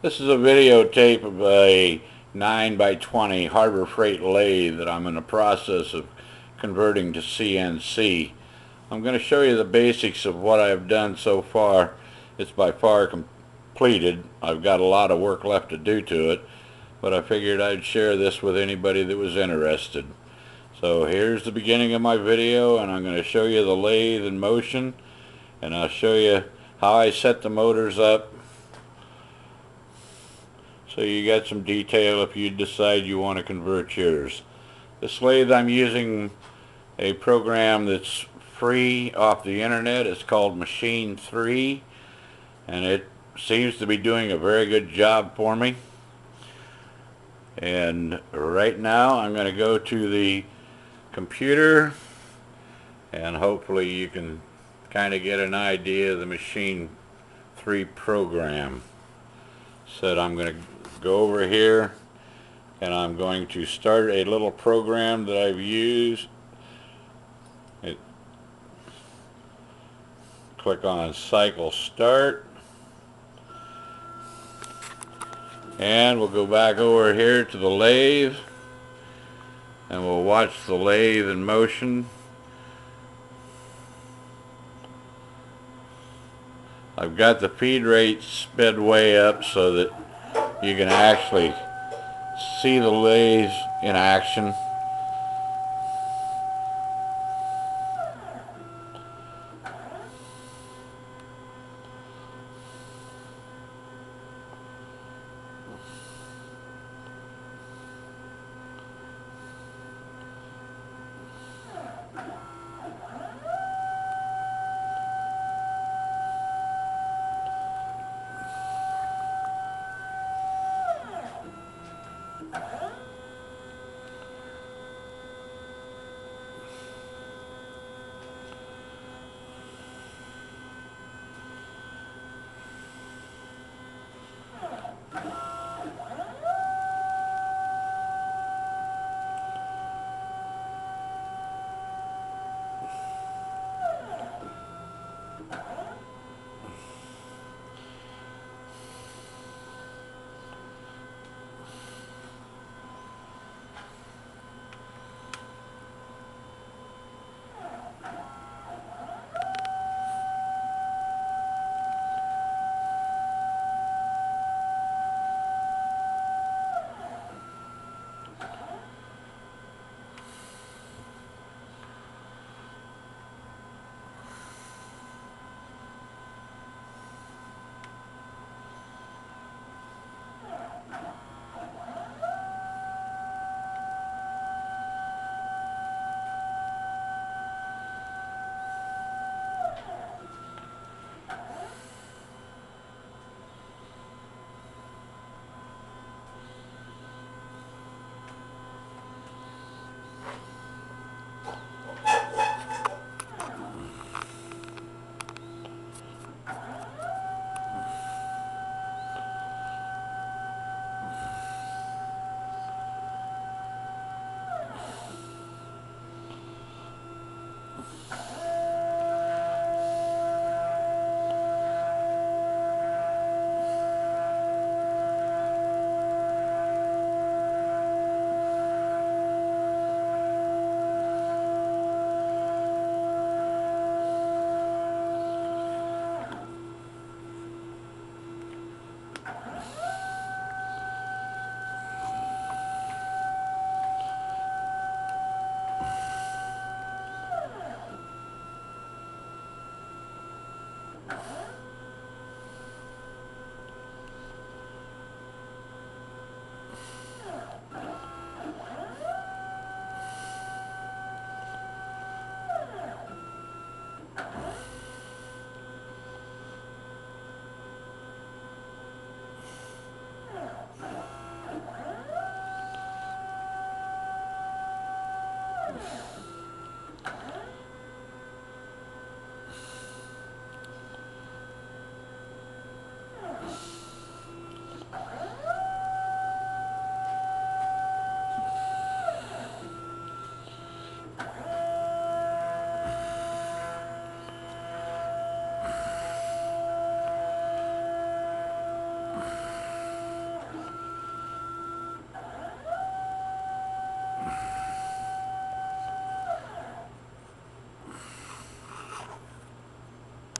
This is a videotape of a 9 by 20 Harbor Freight lathe that I'm in the process of converting to CNC. I'm going to show you the basics of what I've done so far. It's by far completed. I've got a lot of work left to do to it, but I figured I'd share this with anybody that was interested. So here's the beginning of my video, and I'm going to show you the lathe in motion, and I'll show you how I set the motors up, so you got some detail if you decide you want to convert yours. This lathe, I'm using a program that's free off the internet. It's called Machine 3, and it seems to be doing a very good job for me. And right now I'm going to go to the computer, and hopefully you can kind of get an idea of the Machine 3 program. So I'm going to go over here, and I'm going to start a little program that I've used. Click on cycle start, and we'll go back over here to the lathe, and we'll watch the lathe in motion. I've got the feed rate sped way up so that you can actually see the lathe in action.